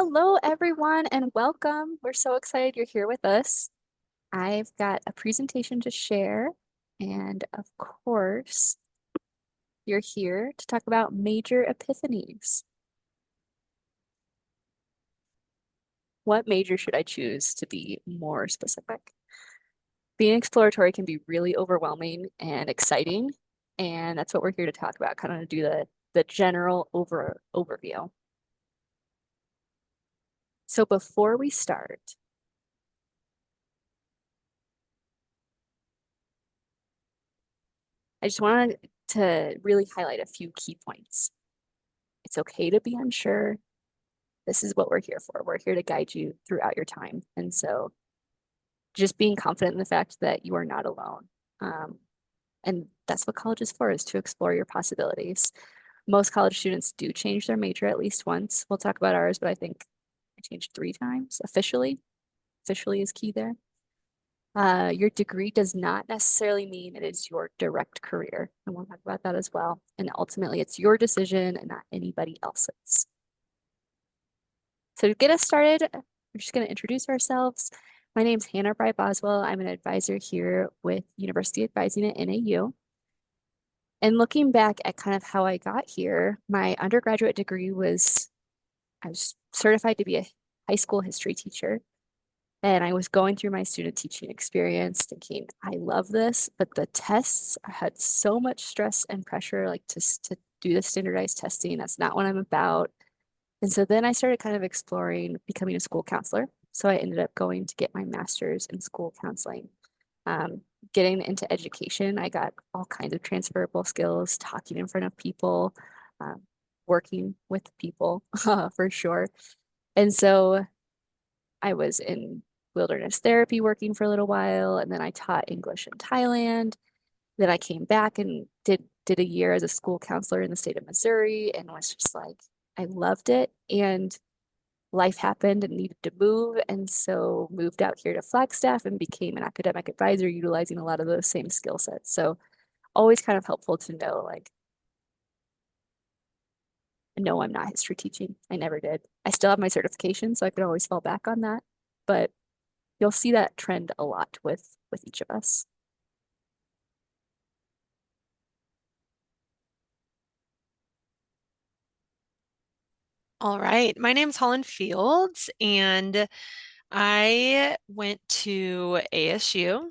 Hello, everyone, and welcome. We're so excited you're here with us. I've got a presentation to share, and of course, you're here to talk about major epiphanies. What major should I choose to be more specific? Being exploratory can be really overwhelming and exciting, and that's what we're here to talk about, kind of do the general overview. So before we start, I just wanted to really highlight a few key points. It's okay to be unsure. This is what we're here for. We're here to guide you throughout your time. And so just being confident in the fact that you are not alone. Um, and that's what college is for, is to explore your possibilities. Most college students do change their major at least once. We'll talk about ours, but I think I changed 3 times officially. Officially is key there. Your degree does not necessarily mean it is your direct career. And we'll talk about that as well. And ultimately, it's your decision and not anybody else's. So to get us started, we're just going to introduce ourselves. My name's Hannah Bry Boswell. I'm an advisor here with University Advising at NAU. And looking back at kind of how I got here, my undergraduate degree I was certified to be a high school history teacher. And I was going through my student teaching experience thinking, I love this, but the tests had so much stress and pressure, like to do the standardized testing. That's not what I'm about. And so then I started kind of exploring becoming a school counselor. So I ended up going to get my master's in school counseling. Getting into education, I got all kinds of transferable skills, talking in front of people, um, working with people for sure. And so I was in wilderness therapy working for a little while, and then I taught English in Thailand. Then I came back and did a year as a school counselor in the state of Missouri and was just like, I loved it. And life happened and needed to move. And so moved out here to Flagstaff and became an academic advisor, utilizing a lot of those same skill sets. So always kind of helpful to know, like, no, I'm not history teaching. I never did. I still have my certification, so I could always fall back on that. But you'll see that trend a lot with each of us. All right. My name's Holland Fields, and I went to ASU,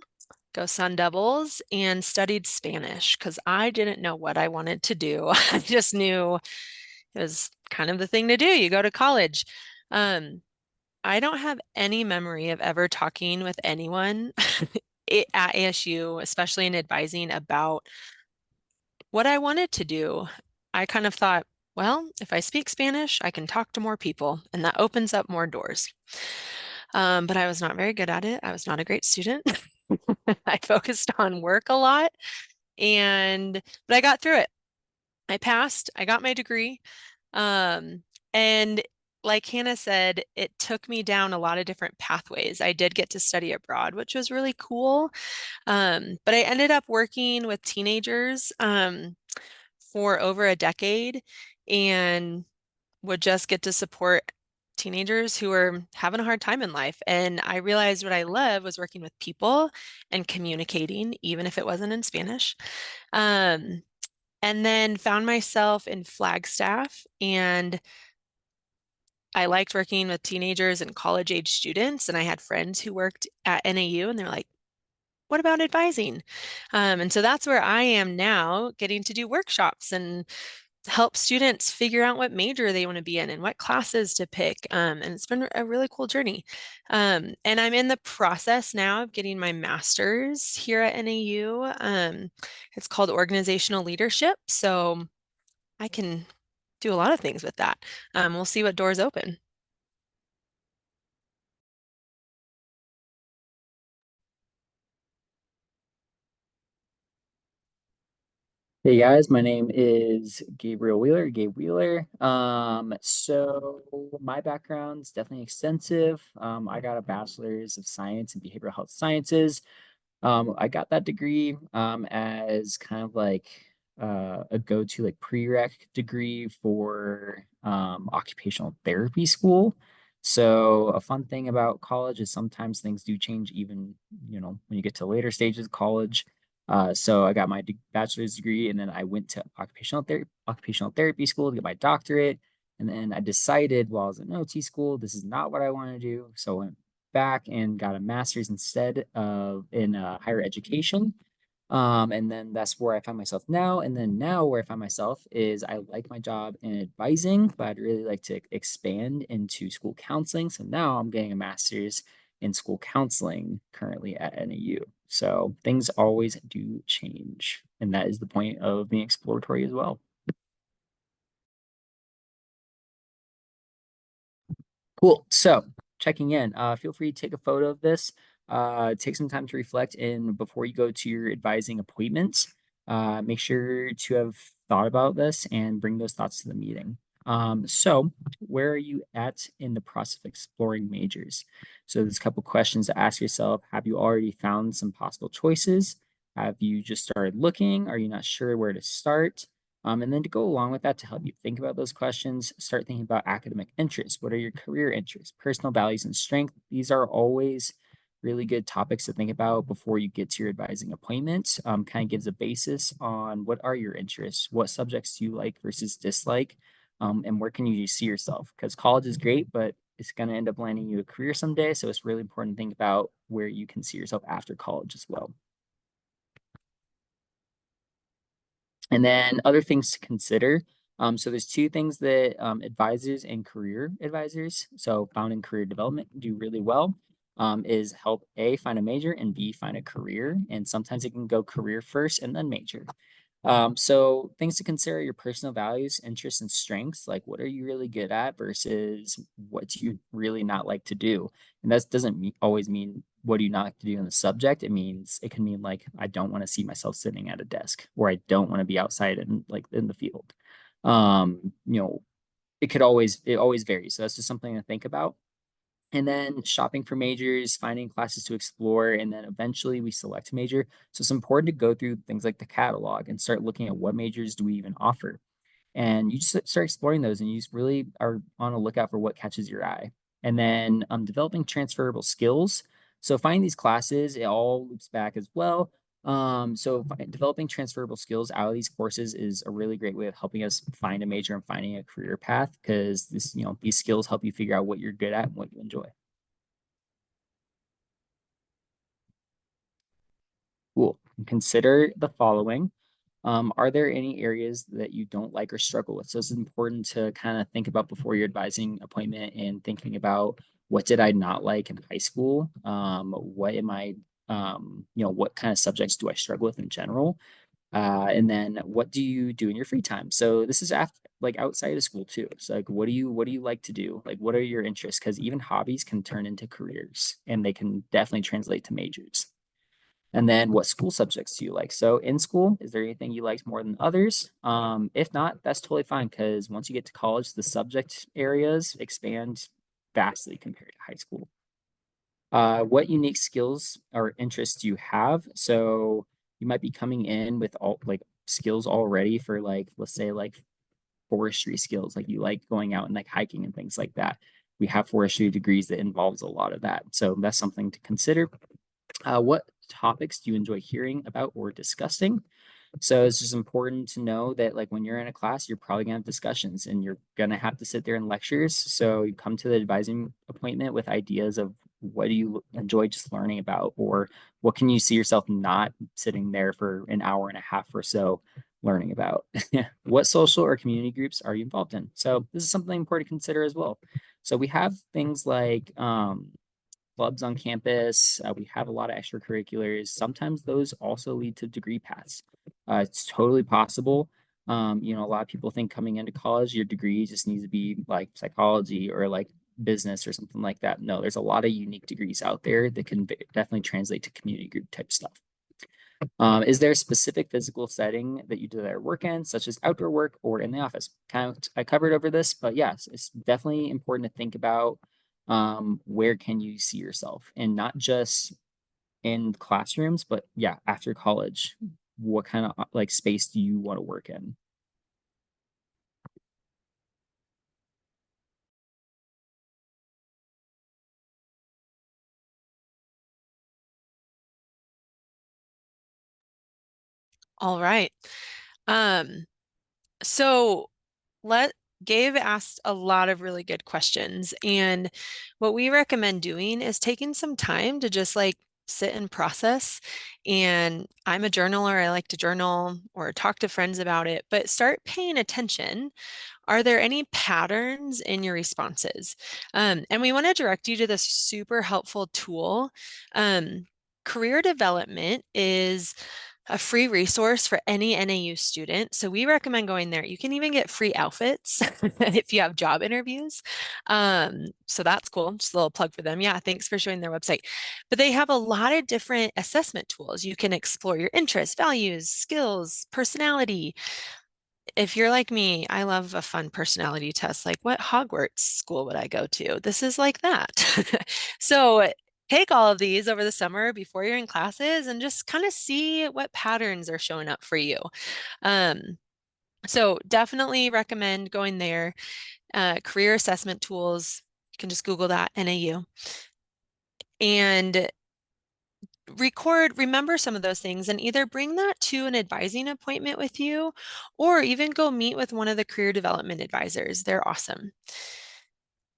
go Sun Devils, and studied Spanish because I didn't know what I wanted to do. I just knew it was kind of the thing to do. You go to college. Um, I don't have any memory of ever talking with anyone at ASU, especially in advising, about what I wanted to do. I kind of thought, well, if I speak Spanish, I can talk to more people, and that opens up more doors. But I was not very good at it. I was not a great student. I focused on work a lot, but I got through it. I passed. I got my degree. Um, and like Hannah said, it took me down a lot of different pathways. I did get to study abroad, which was really cool. But I ended up working with teenagers. For over a decade and would just get to support teenagers who were having a hard time in life. And I realized what I love was working with people and communicating, even if it wasn't in Spanish. Um, and then found myself in Flagstaff, and I liked working with teenagers and college age students. And I had friends who worked at NAU, and they're like, what about advising? And so that's where I am now, getting to do workshops and help students figure out what major they want to be in and what classes to pick. And it's been a really cool journey. And I'm in the process now of getting my master's here at NAU. It's called organizational leadership. So I can do a lot of things with that. We'll see what doors open. Hey guys, my name is Gabriel Wheeler, Gabe Wheeler. So my background's definitely extensive. I got a bachelor's of science in behavioral health sciences. I got that degree as kind of like a go-to like prereq degree for occupational therapy school. So a fun thing about college is sometimes things do change even, when you get to later stages of college. So I got my bachelor's degree and then I went to occupational therapy school to get my doctorate. And then I decided while I was in OT school, this is not what I want to do. So I went back and got a master's instead of in higher education. And then that's where I find myself now. And then now where I find myself is I like my job in advising, but I'd really like to expand into school counseling. So now I'm getting a master's in school counseling currently at NAU. So things always do change. And that is the point of being exploratory as well. Cool. So checking in, feel free to take a photo of this. Take some time to reflect in before you go to your advising appointments. Make sure to have thought about this and bring those thoughts to the meeting. So where are you at in the process of exploring majors? So there's a couple questions to ask yourself. Have you already found some possible choices? Have you just started looking? Are you not sure where to start? And then to go along with that, to help you think about those questions, start thinking about academic interests. What are your career interests, personal values, and strength? These are always really good topics to think about before you get to your advising appointment. Kind of gives a basis on what are your interests, what subjects do you like versus dislike, and where can you see yourself? Because college is great, but it's going to end up landing you a career someday. So it's really important to think about where you can see yourself after college as well. And then other things to consider. So there's two things that advisors and career advisors, so found in career development, do really well. Is help A, find a major, and B, find a career. And sometimes it can go career first and then major. So things to consider: your personal values, interests, and strengths. Like, what are you really good at versus what do you really not like to do? And that doesn't always mean what do you not like to do in the subject. It can mean like I don't want to see myself sitting at a desk, or I don't want to be outside in the field. Um, you know, it always varies. So that's just something to think about. And then shopping for majors, finding classes to explore, and then eventually we select a major. So it's important to go through things like the catalog and start looking at what majors do we even offer. And you just start exploring those and you just really are on a lookout for what catches your eye. And then developing transferable skills. So finding these classes, it all loops back as well. Developing transferable skills out of these courses is a really great way of helping us find a major and finding a career path, because these skills help you figure out what you're good at and what you enjoy. Cool. Consider the following. Are there any areas that you don't like or struggle with? So it's important to kind of think about before your advising appointment and thinking about what did I not like in high school? What am I, what kind of subjects do I struggle with in general? And then what do you do in your free time? So this is after like outside of school too. So like what do you like to do? Like what are your interests? Because even hobbies can turn into careers and they can definitely translate to majors. And then what school subjects do you like? So in school, is there anything you liked more than others? If not, that's totally fine, because once you get to college, the subject areas expand vastly compared to high school. What unique skills or interests do you have? So you might be coming in with all like skills already for like, let's say like forestry skills, like you like going out and like hiking and things like that. We have forestry degrees that involves a lot of that. So that's something to consider. What topics do you enjoy hearing about or discussing? So it's just important to know that like when you're in a class, you're probably gonna have discussions and you're gonna have to sit there in lectures. So you come to the advising appointment with ideas of what do you enjoy just learning about, or what can you see yourself not sitting there for an hour and a half or so learning about. What social or community groups are you involved in? So this is something important to consider as well. So we have things like clubs on campus. We have a lot of extracurriculars. Sometimes those also lead to degree paths. It's totally possible. A lot of people think coming into college, your degree just needs to be like psychology or like business or something like that. No, there's a lot of unique degrees out there that can definitely translate to community group type stuff. Is there a specific physical setting that you desire work in, such as outdoor work or in the office? Kind of, I covered over this, but yes, it's definitely important to think about where can you see yourself, and not just in classrooms, but yeah, after college, what kind of like space do you want to work in? All right. Um, so let Gabe asked a lot of really good questions. And what we recommend doing is taking some time to just like sit and process. And I'm a journaler. I like to journal or talk to friends about it, but start paying attention. Are there any patterns in your responses? And we want to direct you to this super helpful tool. Career development is a free resource for any NAU student. So we recommend going there. You can even get free outfits if you have job interviews. So that's cool. Just a little plug for them. Yeah, thanks for showing their website. But they have a lot of different assessment tools. You can explore your interests, values, skills, personality. If you're like me, I love a fun personality test. Like, what Hogwarts school would I go to? This is like that. So take all of these over the summer before you're in classes and just kind of see what patterns are showing up for you. So definitely recommend going there. Career assessment tools, you can just Google that, NAU. And remember some of those things and either bring that to an advising appointment with you or even go meet with one of the career development advisors. They're awesome.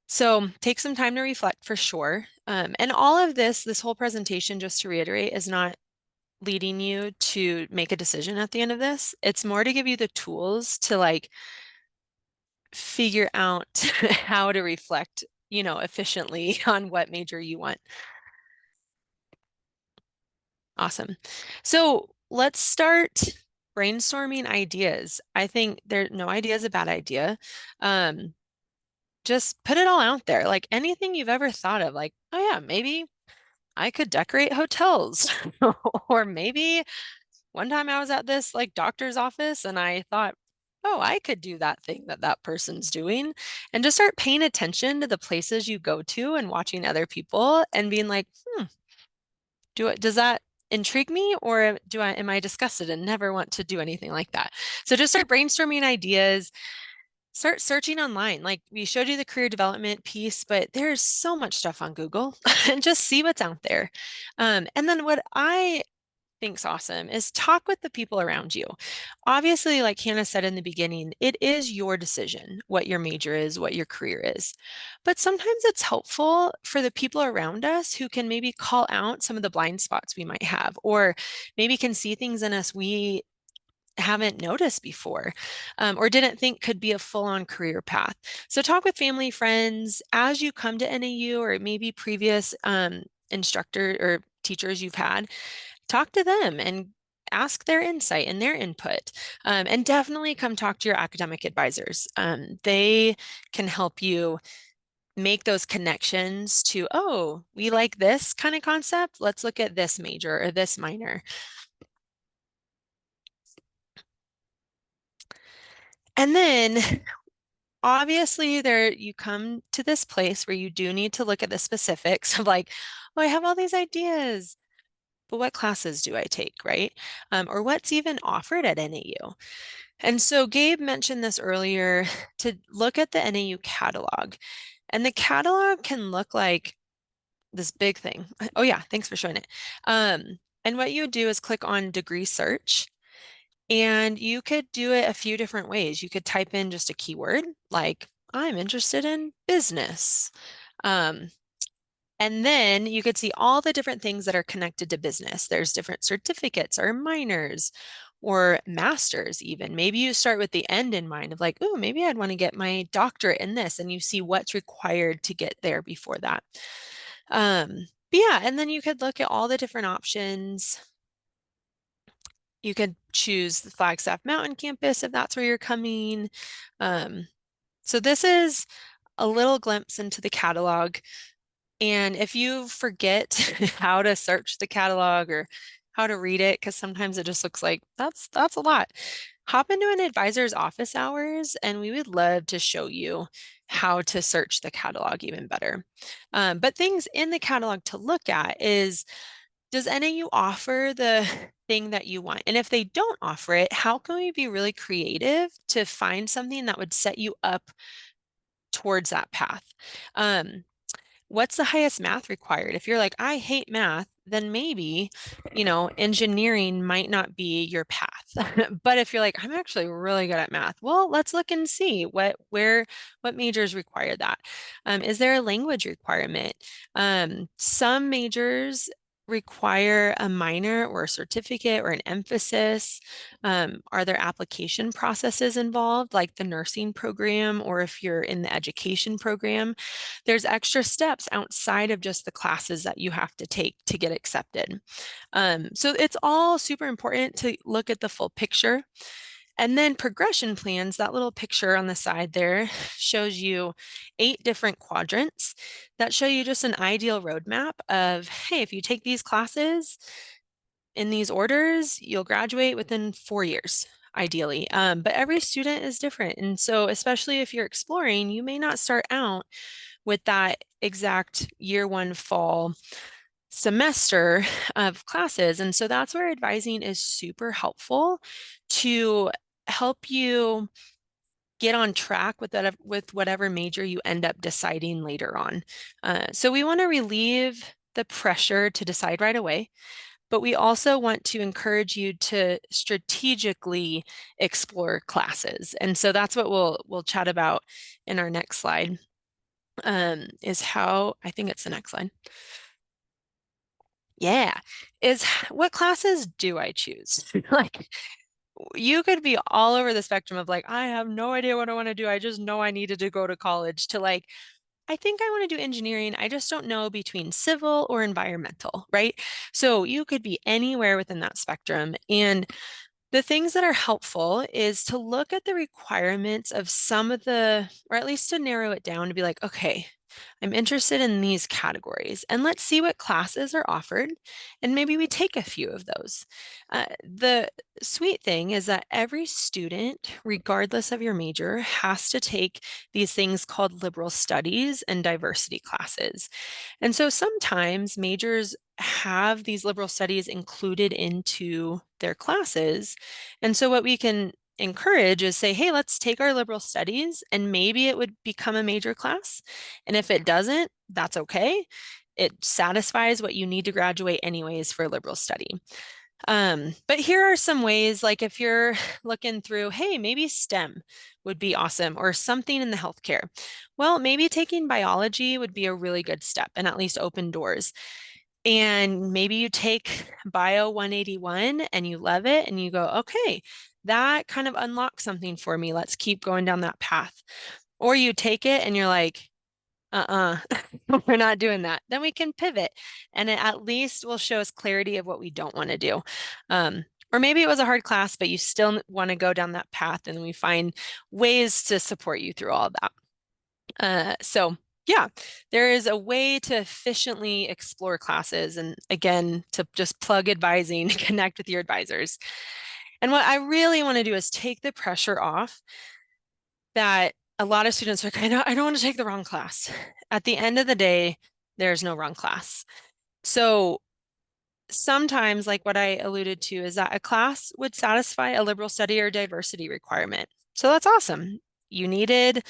So take some time to reflect for sure. And all of this whole presentation, just to reiterate, is not leading you to make a decision at the end of this. It's more to give you the tools to like figure out how to reflect, efficiently on what major you want. Awesome. So let's start brainstorming ideas. I think no idea is a bad idea. Just put it all out there. Like anything you've ever thought of, like, oh yeah, maybe I could decorate hotels. Or maybe one time I was at this like doctor's office and I thought, oh, I could do that thing that that person's doing. And just start paying attention to the places you go to and watching other people and being like, does that intrigue me, or am I disgusted and never want to do anything like that? So just start brainstorming ideas, start searching online. Like we showed you the career development piece, but there's so much stuff on Google and just see what's out there. And then what I think's awesome is talk with the people around you. Obviously, like Hannah said in the beginning, it is your decision what your major is, what your career is. But sometimes it's helpful for the people around us who can maybe call out some of the blind spots we might have, or maybe can see things in us we haven't noticed before, or didn't think could be a full-on career path. So talk with family, friends as you come to NAU, or maybe previous instructor or teachers you've had. Talk to them and ask their insight and their input. And definitely come talk to your academic advisors. They can help you make those connections to, oh, we like this kind of concept. Let's look at this major or this minor. And then obviously you come to this place where you do need to look at the specifics of like, oh, I have all these ideas, but what classes do I take, right? Or what's even offered at NAU? And so Gabe mentioned this earlier, to look at the NAU catalog. And the catalog can look like this big thing. Oh yeah, thanks for showing it. And what you would do is click on degree search. And you could do it a few different ways. You could type in just a keyword like, I'm interested in business. And then you could see all the different things that are connected to business. There's different certificates or minors or masters even. Maybe you start with the end in mind of like, oh, maybe I'd want to get my doctorate in this, and you see what's required to get there before that. But yeah, and then you could look at all the different options. You could choose the Flagstaff Mountain campus if that's where you're coming. So this is a little glimpse into the catalog. And if you forget how to search the catalog or how to read it, because sometimes it just looks like that's a lot, hop into an advisor's office hours and we would love to show you how to search the catalog even better. But things in the catalog to look at is, does NAU offer the thing that you want? And if they don't offer it, how can we be really creative to find something that would set you up towards that path? What's the highest math required? If you're like, I hate math, then maybe, engineering might not be your path. But if you're like, I'm actually really good at math, well, let's look and see what majors require that. Is there a language requirement? Some majors require a minor or a certificate or an emphasis. Are there application processes involved, like the nursing program, or if you're in the education program, there's extra steps outside of just the classes that you have to take to get accepted. So it's all super important to look at the full picture. And then progression plans, that little picture on the side there shows you 8 different quadrants that show you just an ideal roadmap of, hey, if you take these classes in these orders, you'll graduate within 4 years, ideally. But every student is different. And so especially if you're exploring, you may not start out with that exact year 1 fall semester of classes. And so that's where advising is super helpful to help you get on track with that, with whatever major you end up deciding later on. So we want to relieve the pressure to decide right away, but we also want to encourage you to strategically explore classes. And so that's what we'll chat about in our next slide, is how, I think it's the next slide. Yeah, is what classes do I choose? Like, you could be all over the spectrum of like, I have no idea what I want to do. I just know I needed to go to college, to like, I think I want to do engineering. I just don't know between civil or environmental, right? So you could be anywhere within that spectrum. And the things that are helpful is to look at the requirements of some of the, or at least to narrow it down to be like, okay, I'm interested in these categories, and let's see what classes are offered, and maybe we take a few of those. The sweet thing is that every student, regardless of your major, has to take these things called liberal studies and diversity classes. And so sometimes majors have these liberal studies included into their classes. And so what we can encourage is say, hey, let's take our liberal studies, and maybe it would become a major class. And if it doesn't, that's okay. It satisfies what you need to graduate anyways for liberal study. But here are some ways, like if you're looking through, hey, maybe STEM would be awesome, or something in the healthcare. Well, maybe taking biology would be a really good step and at least open doors. And maybe you take Bio 181 and you love it and you go, okay, that kind of unlocks something for me. Let's keep going down that path. Or you take it and you're like, we're not doing that. Then we can pivot, and it at least will show us clarity of what we don't want to do. Or maybe it was a hard class, but you still want to go down that path, and we find ways to support you through all of that. So yeah, there is a way to efficiently explore classes, and again, to just plug advising, connect with your advisors. And what I really want to do is take the pressure off that a lot of students are like, I don't want to take the wrong class. At the end of the day, there's no wrong class. So sometimes, like what I alluded to, is that a class would satisfy a liberal study or diversity requirement. So that's awesome. You needed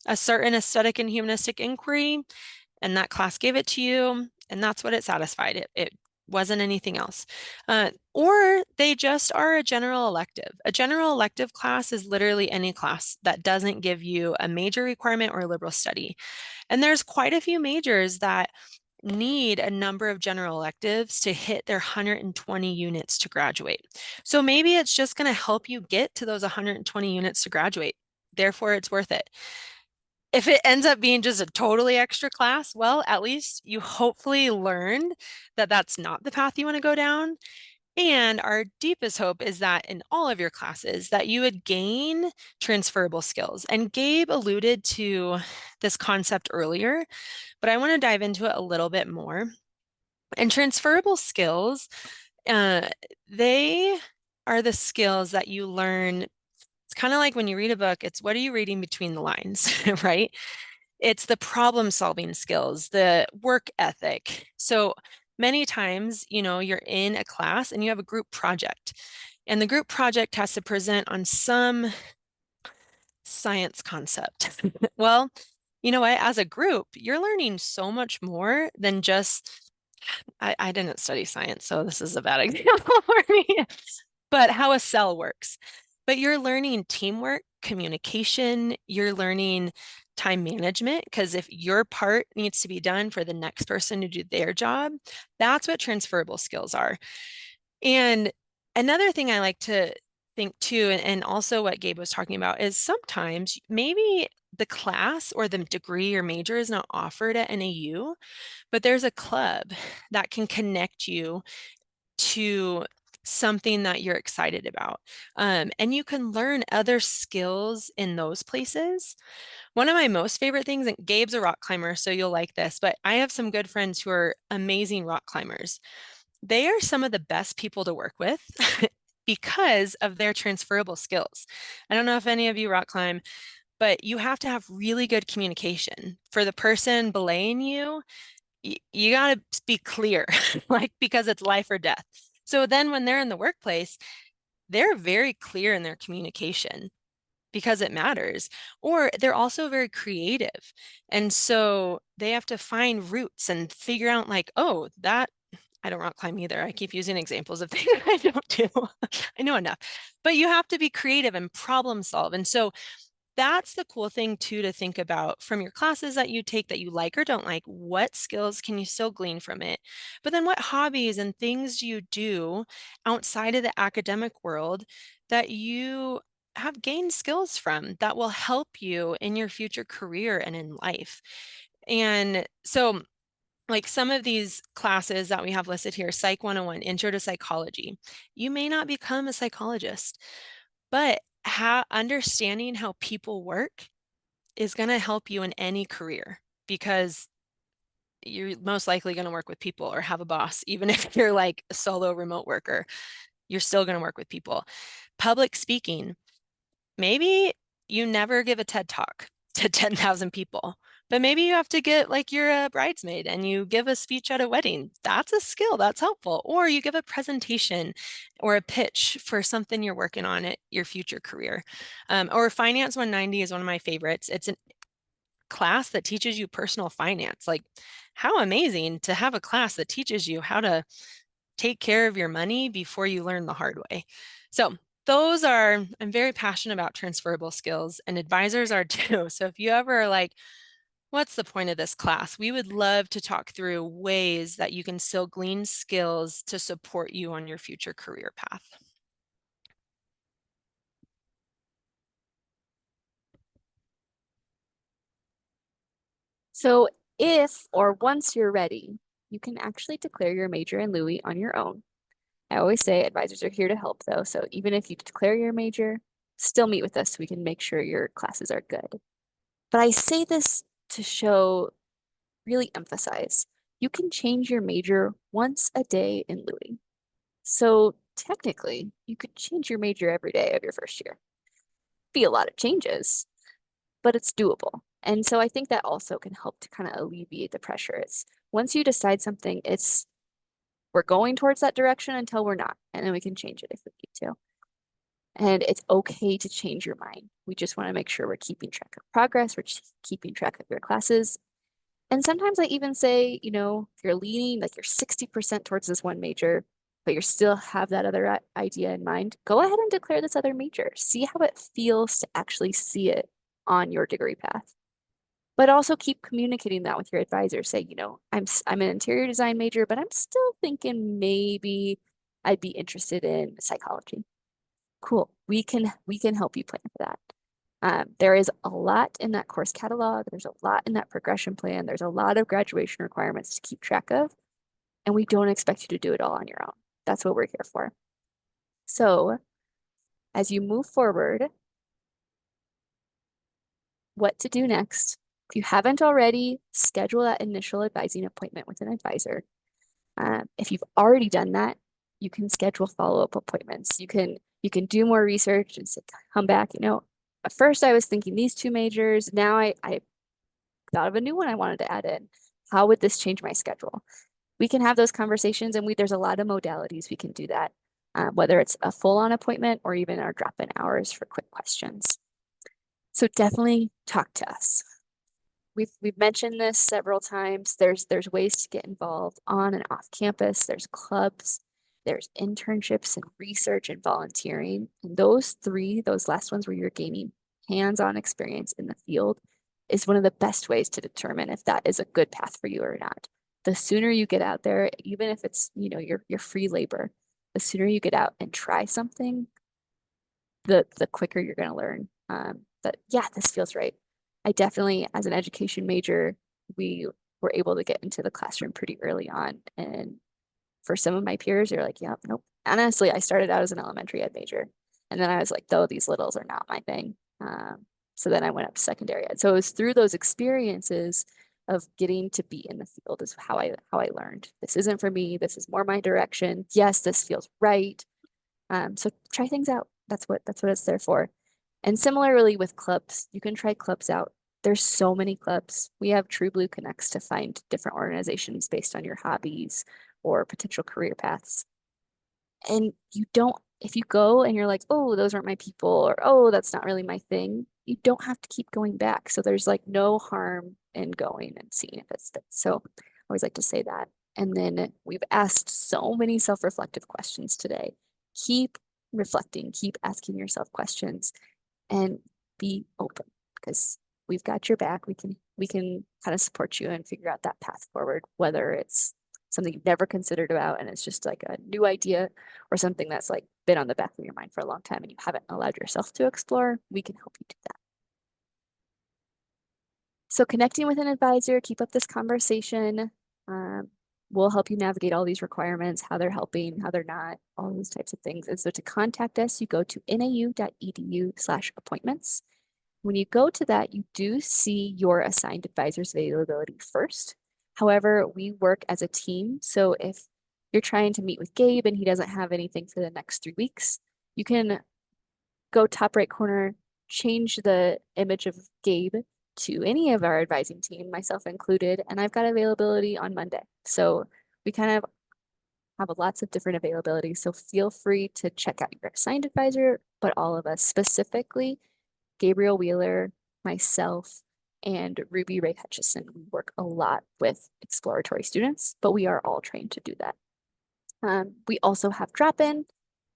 a certain aesthetic and humanistic inquiry, and that class gave it to you, and that's what it satisfied. It wasn't anything else. Or they just are a general elective. A general elective class is literally any class that doesn't give you a major requirement or a liberal study. And there's quite a few majors that need a number of general electives to hit their 120 units to graduate. So maybe it's just going to help you get to those 120 units to graduate. Therefore, it's worth it. If it ends up being just a totally extra class, well, at least you hopefully learned that that's not the path you want to go down. And our deepest hope is that in all of your classes that you would gain transferable skills. And Gabe alluded to this concept earlier, but I want to dive into it a little bit more. And transferable skills, they are the skills that you learn. It's kind of like when you read a book, it's what are you reading between the lines, right? It's the problem solving skills, the work ethic. So many times, you're in a class and you have a group project, and the group project has to present on some science concept. Well, you know what? As a group, you're learning so much more than just, I didn't study science, so this is a bad example for me. but how a cell works. But you're learning teamwork, communication, you're learning time management, because if your part needs to be done for the next person to do their job, that's what transferable skills are. And another thing I like to think too, and also what Gabe was talking about, is sometimes maybe the class or the degree or major is not offered at NAU, but there's a club that can connect you to something that you're excited about. And you can learn other skills in those places. One of my most favorite things, and Gabe's a rock climber, so you'll like this, but I have some good friends who are amazing rock climbers. They are some of the best people to work with because of their transferable skills. I don't know if any of you rock climb, but you have to have really good communication. For the person belaying you, you got to be clear, like, because it's life or death. So then when they're in the workplace, they're very clear in their communication because it matters. Or they're also very creative. And so they have to find routes and figure out, like, oh, that I don't rock climb either. I keep using examples of things I don't do. I know enough. But you have to be creative and problem solve. And so that's the cool thing too to think about from your classes that you take that you like or don't like. What skills can you still glean from it? But then what hobbies and things you do outside of the academic world that you have gained skills from that will help you in your future career and in life. And so, like, some of these classes that we have listed here, Psych 101, Intro to Psychology, you may not become a psychologist, but understanding how people work is going to help you in any career, because you're most likely going to work with people or have a boss. Even if you're like a solo remote worker, you're still going to work with people. Public speaking, maybe you never give a TED talk to 10,000 people, but maybe you have to get, like, you're a bridesmaid and you give a speech at a wedding. That's a skill that's helpful. Or you give a presentation or a pitch for something you're working on at your future career. Or Finance 190 is one of my favorites. It's a class that teaches you personal finance. Like, how amazing to have a class that teaches you how to take care of your money before you learn the hard way. So I'm very passionate about transferable skills, and advisors are too. So if you ever are like, what's the point of this class? We would love to talk through ways that you can still glean skills to support you on your future career path. So if or once you're ready, you can actually declare your major in Louis on your own. I always say advisors are here to help though, so even if you declare your major, still meet with us so we can make sure your classes are good. But I say this to really emphasize, you can change your major once a day in Louis. So technically, you could change your major every day of your first year. Be a lot of changes, but it's doable. And so I think that also can help to kind of alleviate the pressure. It's once you decide something, we're going towards that direction until we're not, and then we can change it if we need to. And it's okay to change your mind. We just want to make sure we're keeping track of progress, we're keeping track of your classes. And sometimes I even say, if you're leaning, like you're 60% towards this one major, but you still have that other idea in mind, go ahead and declare this other major. See how it feels to actually see it on your degree path. But also keep communicating that with your advisor. Say, I'm an interior design major, but I'm still thinking maybe I'd be interested in psychology. Cool. We can help you plan for that. There is a lot in that course catalog. There's a lot in that progression plan. There's a lot of graduation requirements to keep track of, and we don't expect you to do it all on your own. That's what we're here for. So as you move forward, what to do next? If you haven't already, schedule that initial advising appointment with an advisor. If you've already done that, you can schedule follow-up appointments. You can do more research and come back. At first I was thinking these two majors. Now I thought of a new one I wanted to add in. How would this change my schedule? We can have those conversations, and there's a lot of modalities we can do that, whether it's a full-on appointment or even our drop-in hours for quick questions. So definitely talk to us. We've mentioned this several times. There's ways to get involved on and off campus. There's clubs. There's internships and research and volunteering. And those last ones where you're gaining hands-on experience in the field is one of the best ways to determine if that is a good path for you or not. The sooner you get out there, even if it's, your free labor, the sooner you get out and try something, the quicker you're going to learn. But yeah, this feels right. I definitely, as an education major, we were able to get into the classroom pretty early on. And for some of my peers, they're like, yeah, nope. Honestly, I started out as an elementary ed major. And then I was like, though, these littles are not my thing. So then I went up to secondary ed. So it was through those experiences of getting to be in the field is how I learned. This isn't for me. This is more my direction. Yes, this feels right. So try things out. That's what it's there for. And similarly with clubs, you can try clubs out. There's so many clubs. We have True Blue Connects to find different organizations based on your hobbies or potential career paths. And if you go and you're like, oh, those aren't my people, or oh, that's not really my thing, you don't have to keep going back. So there's like no harm in going and seeing if it's fit. So I always like to say that. And then we've asked so many self-reflective questions today. Keep reflecting, keep asking yourself questions, and be open because we've got your back. We can kind of support you and figure out that path forward, whether it's something you've never considered about and it's just like a new idea, or something that's like been on the back of your mind for a long time and you haven't allowed yourself to explore. We can help you do that. So connecting with an advisor, keep up this conversation. We'll help you navigate all these requirements, how they're helping, how they're not, all those types of things. And so to contact us, you go to nau.edu/appointments. When you go to that, you do see your assigned advisor's availability first. However, we work as a team. So if you're trying to meet with Gabe and he doesn't have anything for the next 3 weeks, you can go top right corner, change the image of Gabe to any of our advising team, myself included, and I've got availability on Monday. So we kind of have lots of different availability. So feel free to check out your assigned advisor, but all of us, specifically Gabriel Wheeler, myself, and Ruby Ray Hutchison. We work a lot with exploratory students, but we are all trained to do that. We also have drop-in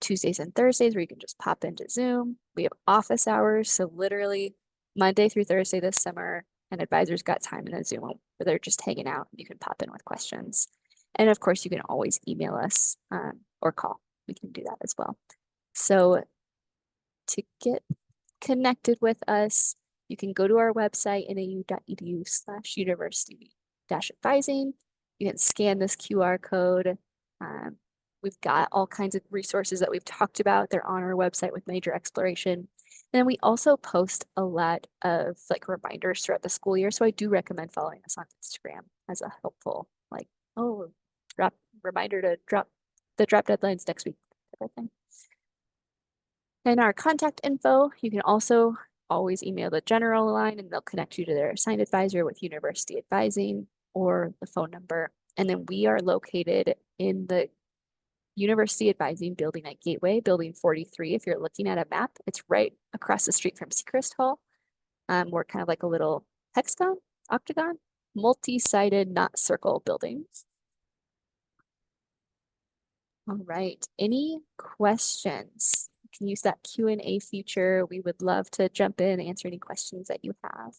Tuesdays and Thursdays where you can just pop into Zoom. We have office hours, so literally Monday through Thursday this summer, an advisor's got time in a Zoom where they're just hanging out. You can pop in with questions. And of course, you can always email us or call. We can do that as well. So to get connected with us, you can go to our website, nau.edu/university-advising. You can scan this QR code. We've got all kinds of resources that we've talked about. They're on our website with major exploration. And then we also post a lot of like reminders throughout the school year. So I do recommend following us on Instagram as a helpful, like, oh, reminder to drop deadlines next week type of thing. And our contact info, you can also always email the general line and they'll connect you to their assigned advisor with university advising or the phone number. And then we are located in the University Advising building at Gateway, building 43. If you're looking at a map, it's right across the street from Seacrest Hall. We're kind of like a little hexagon, octagon, multi-sided, not circle building. All right, any questions? You can use that Q&A feature. We would love to jump in and answer any questions that you have.